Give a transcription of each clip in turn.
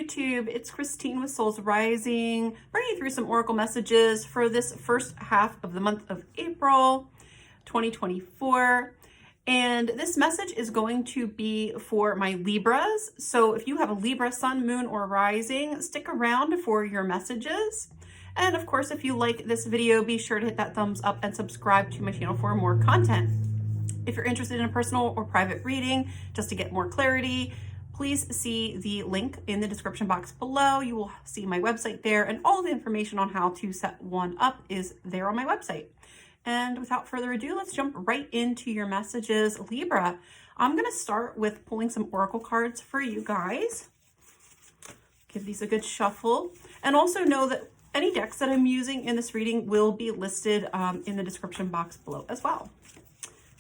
YouTube. It's Christine with Souls Rising, bringing you through some Oracle messages for this first half of the month of April 2024. And this message is going to be for my Libras. So if you have a Libra sun, moon, or rising, stick around for your messages. And of course, if you like this video, be sure to hit that thumbs up and subscribe to my channel for more content. If you're interested in a personal or private reading, just to get more clarity, please see the link in the description box below. You will see my website there, and all the information on how to set one up is there on my website. And without further ado, let's jump right into your messages, Libra. I'm going to start with pulling some Oracle cards for you guys. Give these a good shuffle. And also know that any decks that I'm using in this reading will be listed in the description box below as well.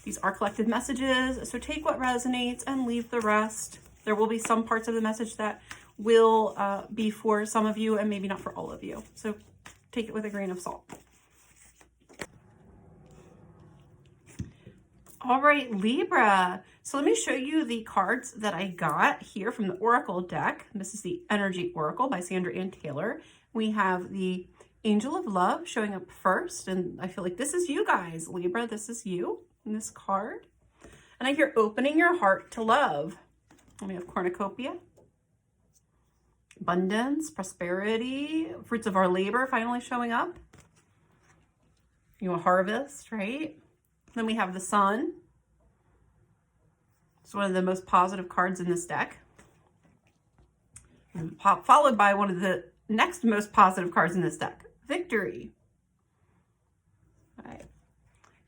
These are collective messages, so take what resonates and leave the rest. There will be some parts of the message that will be for some of you and maybe not for all of you. So take it with a grain of salt. All right, Libra. So let me show you the cards that I got here from the Oracle deck. This is the Energy Oracle by Sandra and Taylor. We have the Angel of Love showing up first. And I feel like this is you guys, Libra. This is you in this card. And I hear opening your heart to love. And we have cornucopia, abundance, prosperity, fruits of our labor finally showing up. You know, harvest, right? Then we have the Sun. It's one of the most positive cards in this deck. Followed by one of the next most positive cards in this deck, Victory. All right.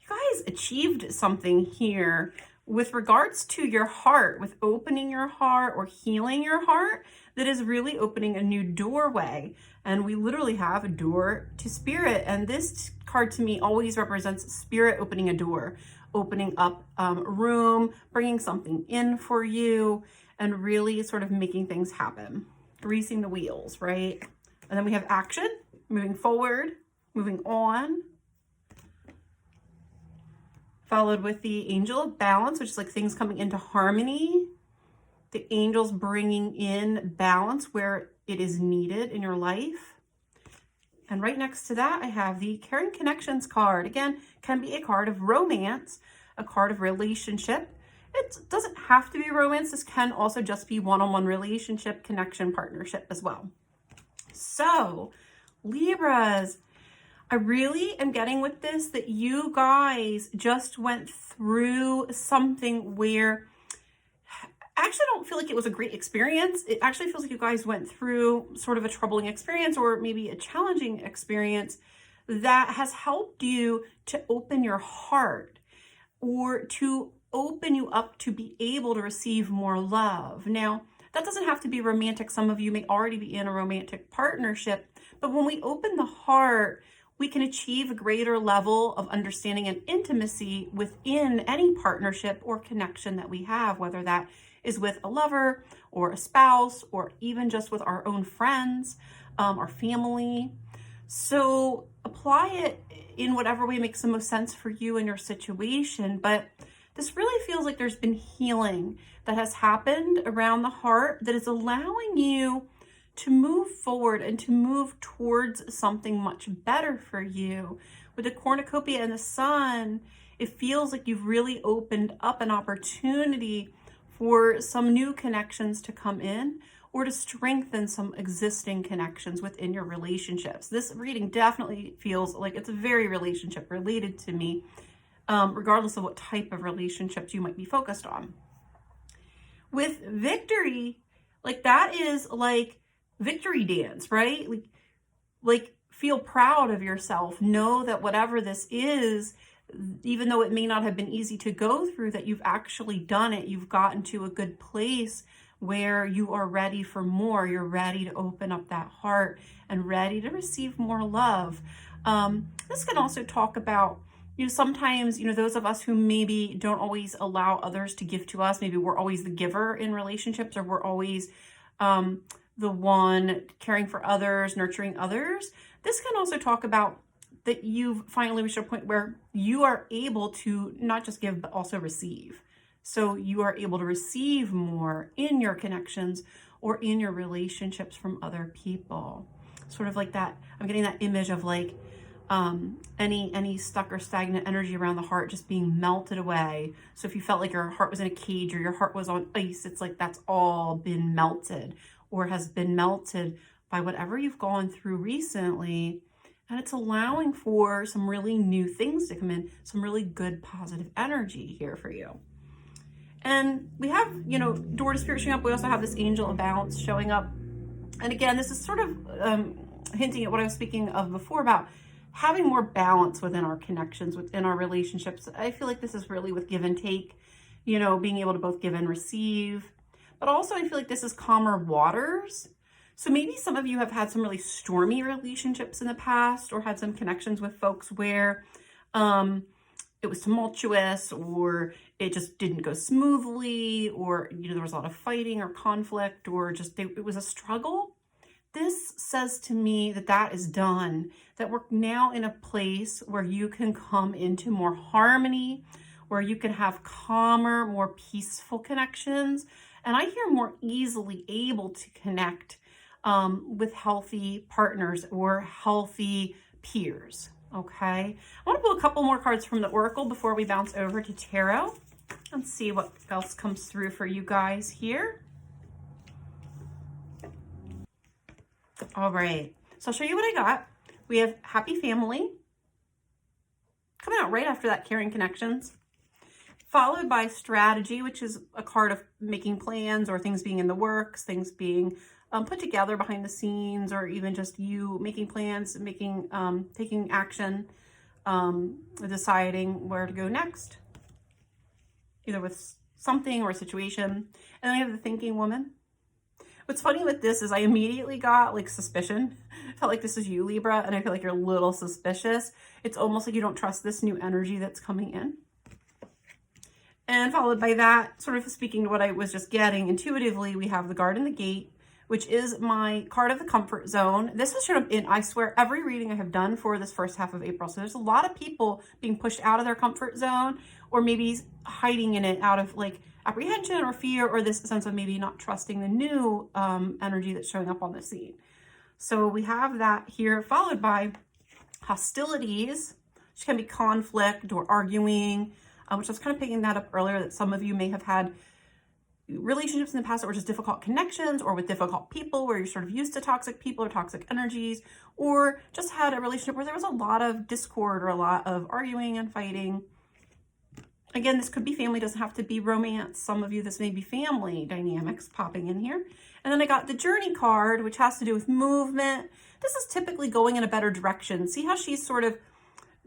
You guys achieved something here with regards to your heart, with opening your heart or healing your heart, that is really opening a new doorway. And we literally have a door to spirit. And this card to me always represents spirit opening a door, opening up room, bringing something in for you, and really sort of making things happen, greasing the wheels, right? And then we have action, moving forward, moving on. Followed with the Angel of Balance, which is like things coming into harmony. The angels bringing in balance where it is needed in your life. And right next to that, I have the Caring Connections card. Again, can be a card of romance, a card of relationship. It doesn't have to be romance. This can also just be one-on-one relationship, connection, partnership as well. So, Libras, I really am getting with this that you guys just went through something where I actually don't feel like it was a great experience. It actually feels like you guys went through sort of a troubling experience or maybe a challenging experience that has helped you to open your heart or to open you up to be able to receive more love. Now, that doesn't have to be romantic. Some of you may already be in a romantic partnership, but when we open the heart, we can achieve a greater level of understanding and intimacy within any partnership or connection that we have, whether that is with a lover or a spouse, or even just with our own friends, our family. So apply it in whatever way makes the most sense for you and your situation. But this really feels like there's been healing that has happened around the heart that is allowing you to move forward and to move towards something much better for you. With the cornucopia and the Sun, it feels like you've really opened up an opportunity for some new connections to come in or to strengthen some existing connections within your relationships. This reading definitely feels like it's very relationship related to me, regardless of what type of relationships you might be focused on. With Victory, like that is like victory dance, right? Like feel proud of yourself. Know that whatever this is, even though it may not have been easy to go through, that you've actually done it. You've gotten to a good place where you are ready for more. You're ready to open up that heart and ready to receive more love. This can also talk about, sometimes, those of us who maybe don't always allow others to give to us, maybe we're always the giver in relationships, or we're always the one caring for others, nurturing others. This can also talk about that you've finally reached a point where you are able to not just give, but also receive. So you are able to receive more in your connections or in your relationships from other people. Sort of like that, I'm getting that image of like any stuck or stagnant energy around the heart just being melted away. So if you felt like your heart was in a cage or your heart was on ice, it's like that's all been melted or has been melted by whatever you've gone through recently. And it's allowing for some really new things to come in, some really good positive energy here for you. And we have, you know, door to spirit showing up. We also have this angel of balance showing up. And again, this is sort of hinting at what I was speaking of before about having more balance within our connections, within our relationships. I feel like this is really with give and take, you know, being able to both give and receive. But also I feel like this is calmer waters. So maybe some of you have had some really stormy relationships in the past or had some connections with folks where it was tumultuous or it just didn't go smoothly, or, you know, there was a lot of fighting or conflict, or just it was a struggle. This says to me that that is done, that we're now in a place where you can come into more harmony, where you can have calmer, more peaceful connections. And I hear more easily able to connect with healthy partners or healthy peers, okay? I want to pull a couple more cards from the Oracle before we bounce over to Tarot and see what else comes through for you guys here. All right, so I'll show you what I got. We have Happy Family coming out right after that, Caring Connections, followed by Strategy, which is a card of making plans or things being in the works, things being put together behind the scenes, or even just you making plans, making taking action, deciding where to go next, either with something or a situation. And then I have the Thinking Woman. What's funny with this is I immediately got like suspicion. I felt like this is you, Libra, and I feel like you're a little suspicious. It's almost like you don't trust this new energy that's coming in. And followed by that, sort of speaking to what I was just getting intuitively, we have the Guard and the Gate, which is my card of the comfort zone. This has shown up in, I swear, every reading I have done for this first half of April. So there's a lot of people being pushed out of their comfort zone, or maybe hiding in it out of like apprehension or fear, or this sense of maybe not trusting the new energy that's showing up on the scene. So we have that here, followed by hostilities, which can be conflict or arguing, which I was kind of picking that up earlier, that some of you may have had relationships in the past that were just difficult connections, or with difficult people where you're sort of used to toxic people or toxic energies, or just had a relationship where there was a lot of discord or a lot of arguing and fighting. Again, this could be family, doesn't have to be romance. Some of you, this may be family dynamics popping in here. And then I got the Journey card, which has to do with movement. This is typically going in a better direction. See how she's sort of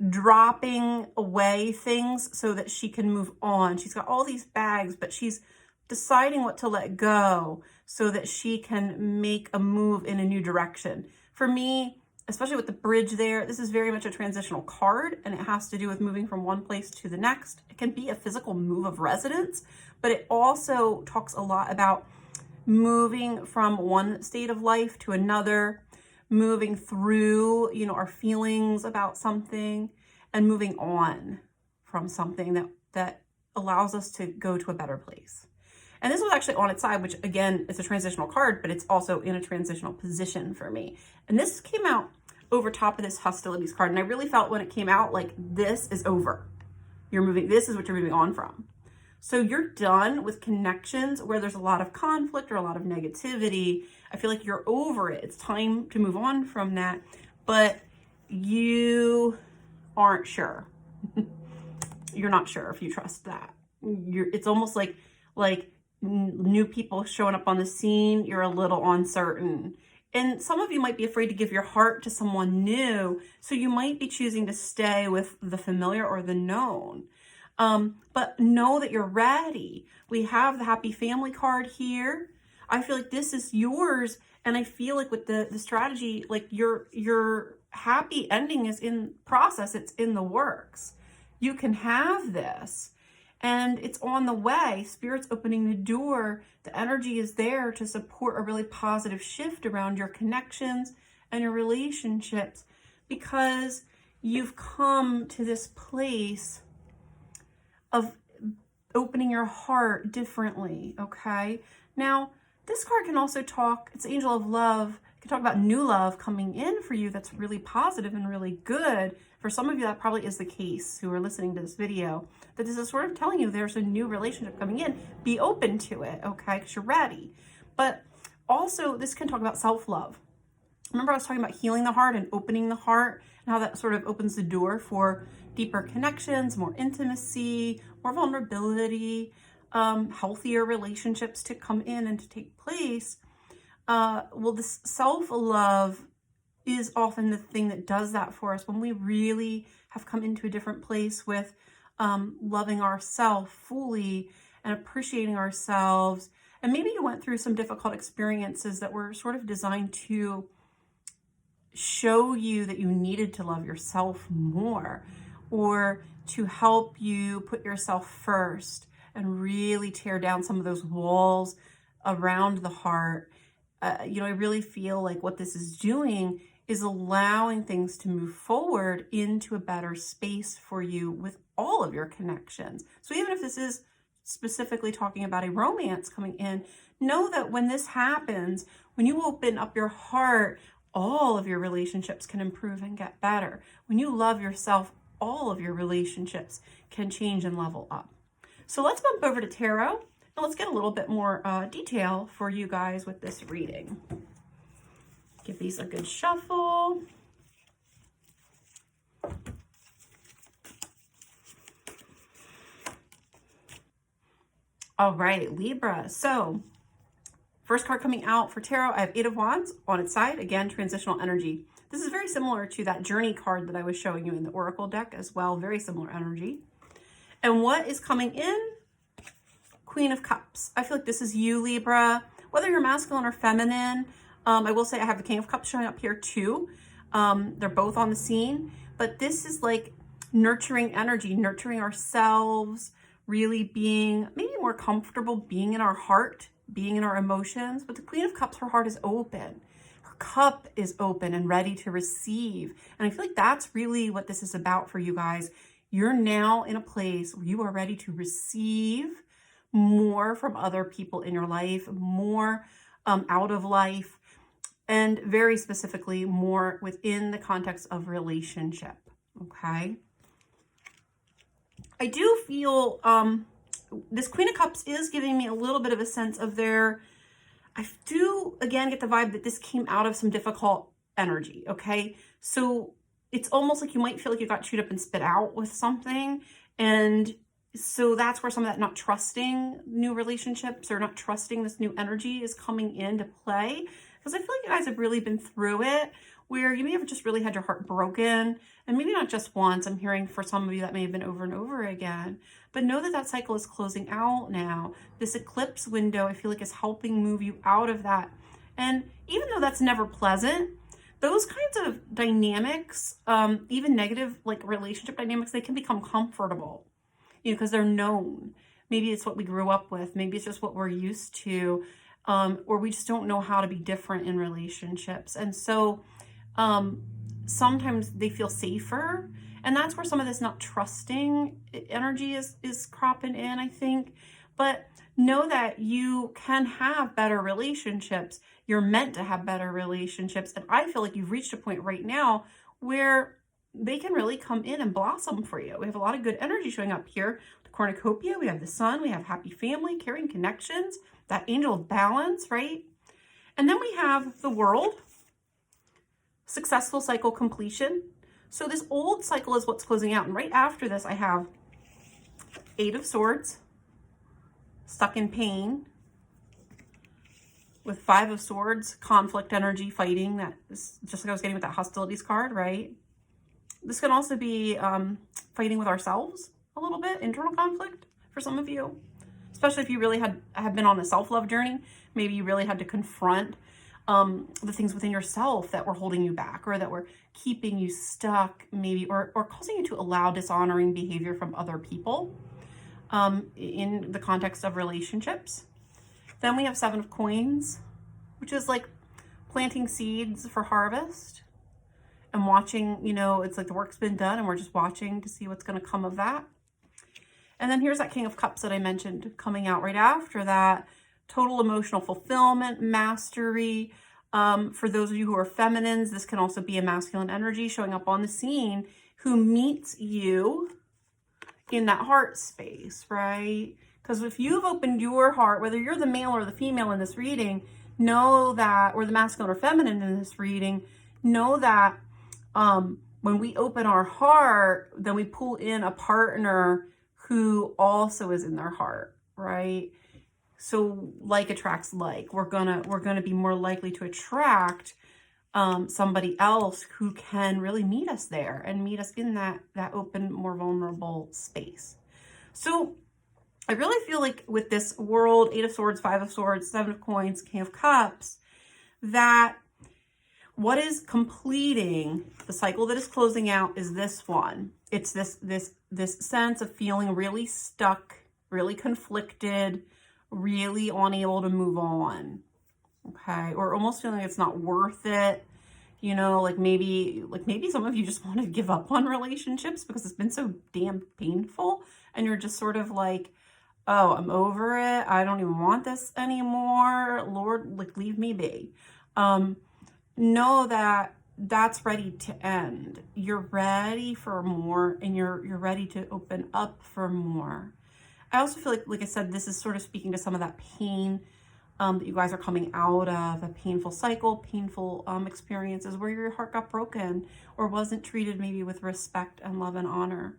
dropping away things so that she can move on. She's got all these bags, but she's deciding what to let go so that she can make a move in a new direction. For me, especially with the bridge there, this is very much a transitional card, and it has to do with moving from one place to the next. It can be a physical move of residence, but it also talks a lot about moving from one state of life to another, moving through, you know, our feelings about something and moving on from something that allows us to go to a better place. And this was actually on its side, which again, is a transitional card, but it's also in a transitional position for me. And this came out over top of this hostilities card. And I really felt when it came out, like, this is over. You're moving, this is what you're moving on from. So you're done with connections where there's a lot of conflict or a lot of negativity. I feel like you're over it. It's time to move on from that, but you aren't sure. You're not sure if you trust that. It's almost like new people showing up on the scene, you're a little uncertain. And some of you might be afraid to give your heart to someone new, so you might be choosing to stay with the familiar or the known. But know that you're ready. We have the Happy Family card here. I feel like this is yours, and I feel like with the strategy, like your happy ending is in process, it's in the works. You can have this. And it's on the way. Spirit's opening the door. The energy is there to support a really positive shift around your connections and your relationships, because you've come to this place of opening your heart differently, okay? Now, This card can also talk, it's Angel of Love, it can talk about new love coming in for you that's really positive and really good. For some of you, that probably is the case who are listening to this video, that this is sort of telling you there's a new relationship coming in. Be open to it, okay, because you're ready. But also, this can talk about self-love. Remember I was talking about healing the heart and opening the heart and how that sort of opens the door for deeper connections, more intimacy, more vulnerability, healthier relationships to come in and to take place. Well, this self-love is often the thing that does that for us when we really have come into a different place with loving ourselves fully and appreciating ourselves. And maybe you went through some difficult experiences that were sort of designed to show you that you needed to love yourself more, or to help you put yourself first and really tear down some of those walls around the heart. I really feel like what this is doing is allowing things to move forward into a better space for you with all of your connections. So even if this is specifically talking about a romance coming in, know that when this happens, when you open up your heart, all of your relationships can improve and get better. When you love yourself, all of your relationships can change and level up. So let's bump over to tarot and let's get a little bit more detail for you guys with this reading. Give these a good shuffle. All right, Libra. So first card coming out for tarot, I have 8 of Wands on its side. Again, transitional energy. This is very similar to that journey card that I was showing you in the Oracle deck as well. Very similar energy. And what is coming in? Queen of Cups. I feel like this is you, Libra. Whether you're masculine or feminine, I will say I have the King of Cups showing up here too. They're both on the scene. But this is like nurturing energy, nurturing ourselves, really being maybe more comfortable being in our heart, being in our emotions. But the Queen of Cups, her heart is open. Her cup is open and ready to receive. And I feel like that's really what this is about for you guys. You're now in a place where you are ready to receive more from other people in your life, more out of life, and very specifically more within the context of relationship, okay? I do feel this Queen of Cups is giving me a little bit of a sense of I do, again, get the vibe that this came out of some difficult energy, okay? So it's almost like you might feel like you got chewed up and spit out with something. And so that's where some of that not trusting new relationships or not trusting this new energy is coming into play. Because I feel like you guys have really been through it, where you may have just really had your heart broken, and maybe not just once. I'm hearing for some of you that may have been over and over again. But know that that cycle is closing out now. This eclipse window, I feel like, is helping move you out of that. And even though that's never pleasant, those kinds of dynamics, even negative like relationship dynamics, they can become comfortable, because they're known. Maybe it's what we grew up with. Maybe it's just what we're used to, or we just don't know how to be different in relationships. And so sometimes they feel safer. And that's where some of this not trusting energy is cropping in, I think. But know that you can have better relationships. You're meant to have better relationships. And I feel like you've reached a point right now where they can really come in and blossom for you. We have a lot of good energy showing up here. The cornucopia, we have the sun, we have happy family, caring connections, that angel of balance, right? And then we have the world, successful cycle completion. So this old cycle is what's closing out. And right after this, I have 8 of Swords, stuck in pain, with 5 of Swords, conflict energy, fighting. That is just like I was getting with that hostilities card, right? This can also be fighting with ourselves a little bit, internal conflict for some of you, especially if you really have been on a self-love journey. Maybe you really had to confront the things within yourself that were holding you back or that were keeping you stuck, maybe, or causing you to allow dishonoring behavior from other people in the context of relationships. Then we have 7 of Coins, which is like planting seeds for harvest and watching, it's like the work's been done and we're just watching to see what's going to come of that. And then here's that King of Cups that I mentioned coming out right after that. total emotional fulfillment, mastery. For those of you who are feminines, this can also be a masculine energy showing up on the scene who meets you in that heart space, right? Because if you've opened your heart, whether you're the male or the female in this reading, know that, or the masculine or feminine in this reading, know that when we open our heart, then we pull in a partner who also is in their heart, right? So like attracts like. We're gonna be more likely to attract somebody else who can really meet us there and meet us in that open, more vulnerable space. So I really feel like with this world, 8 of Swords, 5 of Swords, 7 of Coins, King of Cups, that what is completing the cycle that is closing out is this one. It's this sense of feeling really stuck, really conflicted, really unable to move on. Okay, or almost feeling like it's not worth it. You know, like maybe some of you just want to give up on relationships because it's been so damn painful, and you're just sort of like, oh, I'm over it. I don't even want this anymore. Lord, like, leave me be. Know that that's ready to end. You're ready for more, and you're ready to open up for more. I also feel like I said, this is sort of speaking to some of that pain that you guys are coming out of, a painful cycle, painful experiences where your heart got broken or wasn't treated maybe with respect and love and honor.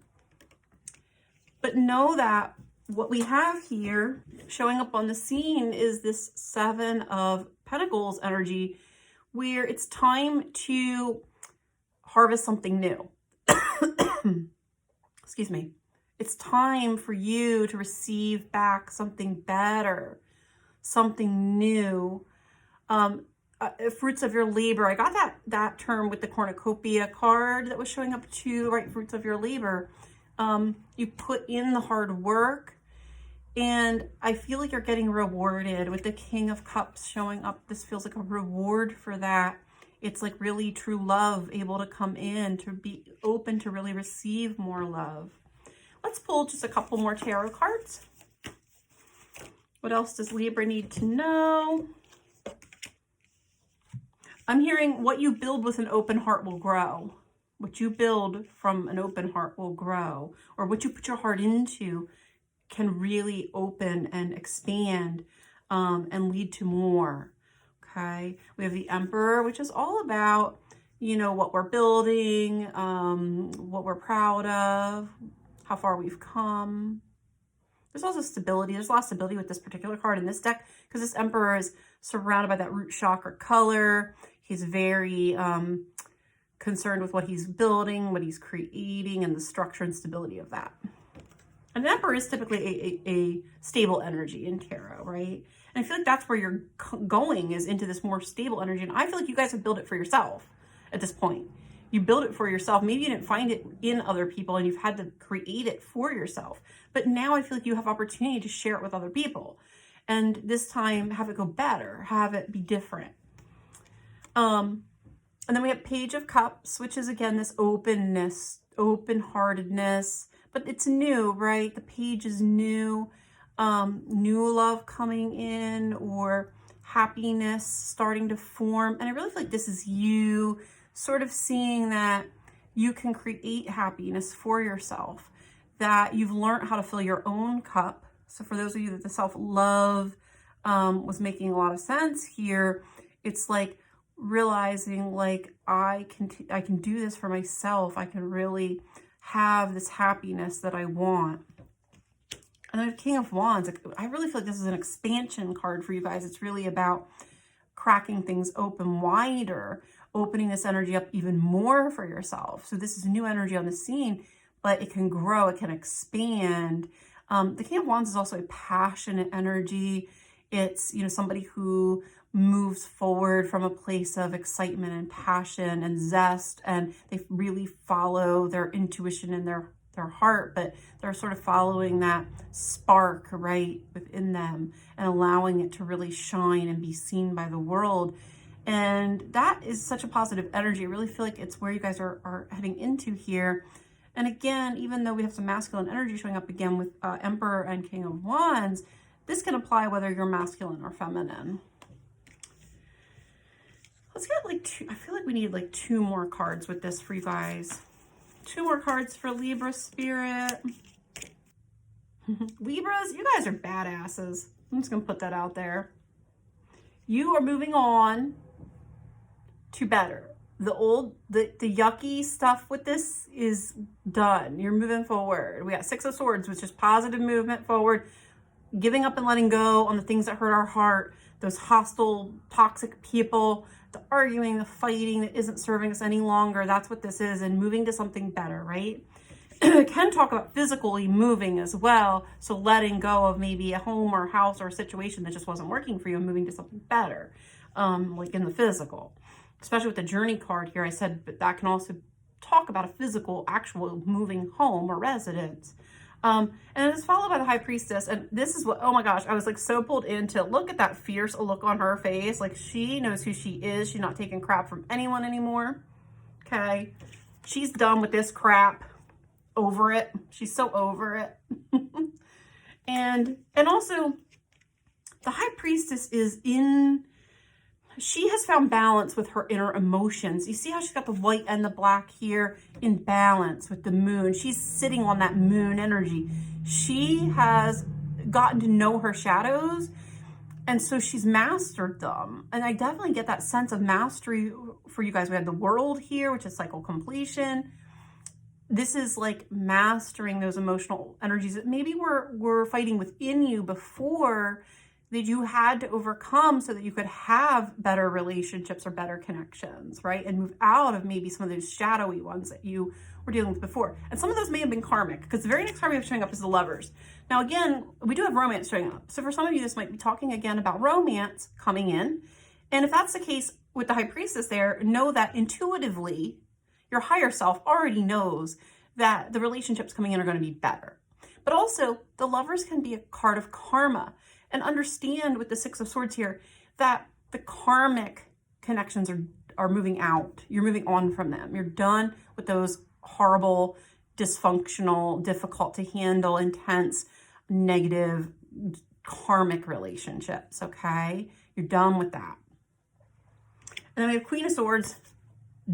But know that what we have here showing up on the scene is this 7 of Pentacles energy, where it's time to harvest something new. Excuse me. It's time for you to receive back something better, something new, fruits of your labor. I got that term with the cornucopia card that was showing up too, right? Fruits of your labor. You put in the hard work, and I feel like you're getting rewarded with the King of Cups showing up. This feels like a reward for that. It's like really true love able to come in, to be open to really receive more love. Let's pull just a couple more tarot cards. What else does Libra need to know? I'm hearing what you build with an open heart will grow. What you build from an open heart will grow. Or what you put your heart into can really open and expand and lead to more. Okay. We have the Emperor, which is all about, you know, what we're building, what we're proud of, how far we've come. There's also stability. There's a lot of stability with this particular card in this deck because this Emperor is surrounded by that root chakra color. He's very concerned with what he's building, what he's creating, and the structure and stability of that. An Emperor is typically a stable energy in tarot, right? And I feel like that's where you're going, is into this more stable energy. And I feel like you guys have built it for yourself at this point. You build it for yourself. Maybe you didn't find it in other people and you've had to create it for yourself. But now I feel like you have opportunity to share it with other people. And this time, have it go better. Have it be different. And then we have Page of Cups, which is, again, this openness, open-heartedness. But it's new, right? The page is new. New love coming in, or happiness starting to form. And I really feel like this is you sort of seeing that you can create happiness for yourself, that you've learned how to fill your own cup. So for those of you that the self-love was making a lot of sense here, it's like realizing like I can do this for myself. I can really have this happiness that I want. And then King of Wands, I really feel like this is an expansion card for you guys. It's really about cracking things open wider, opening this energy up even more for yourself. So this is new energy on the scene, but it can grow, it can expand. The King of Wands is also a passionate energy. It's, you know, somebody who moves forward from a place of excitement and passion and zest, and they really follow their intuition and their heart, but they're sort of following that spark right within them and allowing it to really shine and be seen by the world. And that is such a positive energy. I really feel like it's where you guys are heading into here. And again, even though we have some masculine energy showing up again with Emperor and King of Wands, this can apply whether you're masculine or feminine. Let's get like two. I feel like we need like 2 more cards with this for you guys. 2 more cards for Libra spirit. Libras, you guys are badasses. I'm just going to put that out there. You are moving on to better. The yucky stuff with this is done. You're moving forward. We got 6 of Swords, which is positive movement forward, giving up and letting go on the things that hurt our heart, those hostile, toxic people, the arguing, the fighting that isn't serving us any longer. That's what this is, and moving to something better, right? It can talk about physically moving as well. So letting go of maybe a home or a house or a situation that just wasn't working for you and moving to something better, like in the physical. Especially with the Journey card here, I said, but that can also talk about a physical, actual moving home or residence. And it's followed by the High Priestess. And this is what, oh my gosh, I was like so pulled into, look at that fierce look on her face. Like she knows who she is. She's not taking crap from anyone anymore. Okay. She's done with this crap. Over it. She's so over it. and also the High Priestess she has found balance with her inner emotions. You see how she's got the white and the black here in balance with the moon. She's sitting on that moon energy. She has gotten to know her shadows, and so she's mastered them. And I definitely get that sense of mastery for you guys. We have the World here, which is cycle completion. This is like mastering those emotional energies that maybe were fighting within you before, that you had to overcome so that you could have better relationships or better connections, right? And move out of maybe some of those shadowy ones that you were dealing with before. And some of those may have been karmic, because the very next card we have showing up is the Lovers. Now, again, we do have romance showing up. So for some of you, this might be talking again about romance coming in. And if that's the case with the High Priestess there, know that intuitively, your higher self already knows that the relationships coming in are going to be better. But also, the Lovers can be a card of karma. And understand with the 6 of Swords here that the karmic connections are moving out. You're moving on from them. You're done with those horrible, dysfunctional, difficult to handle, intense, negative, karmic relationships, okay? You're done with that. And then we have Queen of Swords,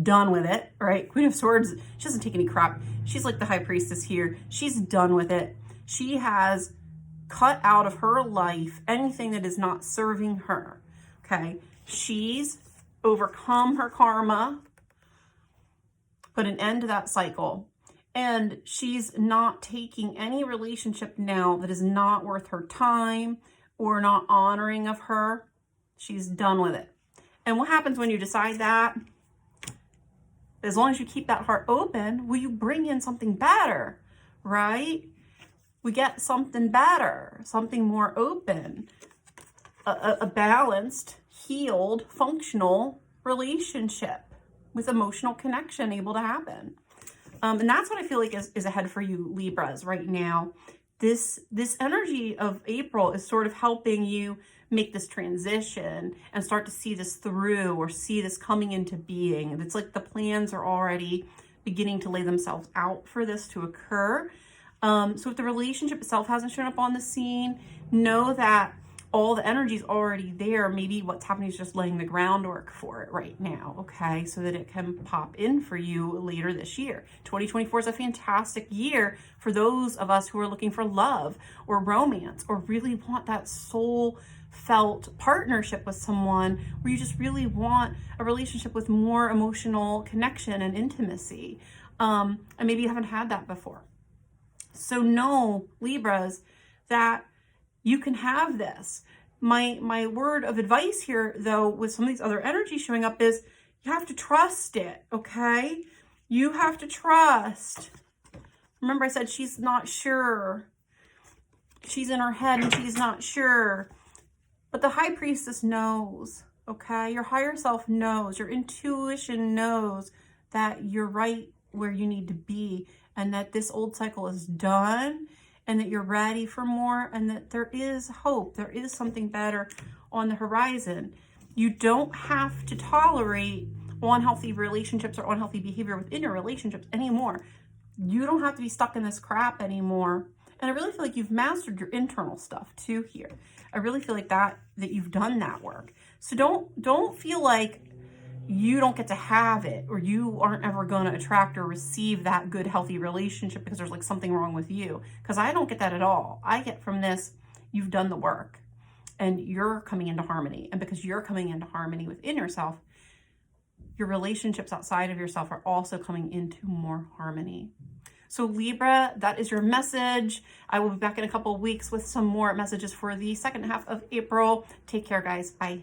done with it, right? Queen of Swords, she doesn't take any crap. She's like the High Priestess here. She's done with it. She has cut out of her life anything that is not serving her, okay? She's overcome her karma, put an end to that cycle, and she's not taking any relationship now that is not worth her time or not honoring of her. She's done with it. And what happens when you decide that? As long as you keep that heart open, will you bring in something better, right? We get something better, something more open, a balanced, healed, functional relationship with emotional connection able to happen. And that's what I feel like is ahead for you, Libras, right now. This energy of April is sort of helping you make this transition and start to see this through, or see this coming into being. And it's like the plans are already beginning to lay themselves out for this to occur. So if the relationship itself hasn't shown up on the scene, know that all the energy is already there. Maybe what's happening is just laying the groundwork for it right now, okay? So that it can pop in for you later this year. 2024 is a fantastic year for those of us who are looking for love or romance, or really want that soul felt partnership with someone where you just really want a relationship with more emotional connection and intimacy. And maybe you haven't had that before. So know, Libras, that you can have this. My word of advice here, though, with some of these other energies showing up is you have to trust it, okay? You have to trust. Remember I said she's not sure. She's in her head and she's not sure. But the High Priestess knows, okay? Your higher self knows. Your intuition knows that you're right where you need to be, and that this old cycle is done, and that you're ready for more, and that there is hope. There is something better on the horizon. You don't have to tolerate unhealthy relationships or unhealthy behavior within your relationships anymore. You don't have to be stuck in this crap anymore. And I really feel like you've mastered your internal stuff too here. I really feel like that you've done that work. So don't feel like you don't get to have it, or you aren't ever going to attract or receive that good, healthy relationship because there's like something wrong with you. Because I don't get that at all. I get from this, you've done the work and you're coming into harmony. And because you're coming into harmony within yourself, your relationships outside of yourself are also coming into more harmony. So Libra, that is your message. I will be back in a couple of weeks with some more messages for the second half of April. Take care, guys. Bye.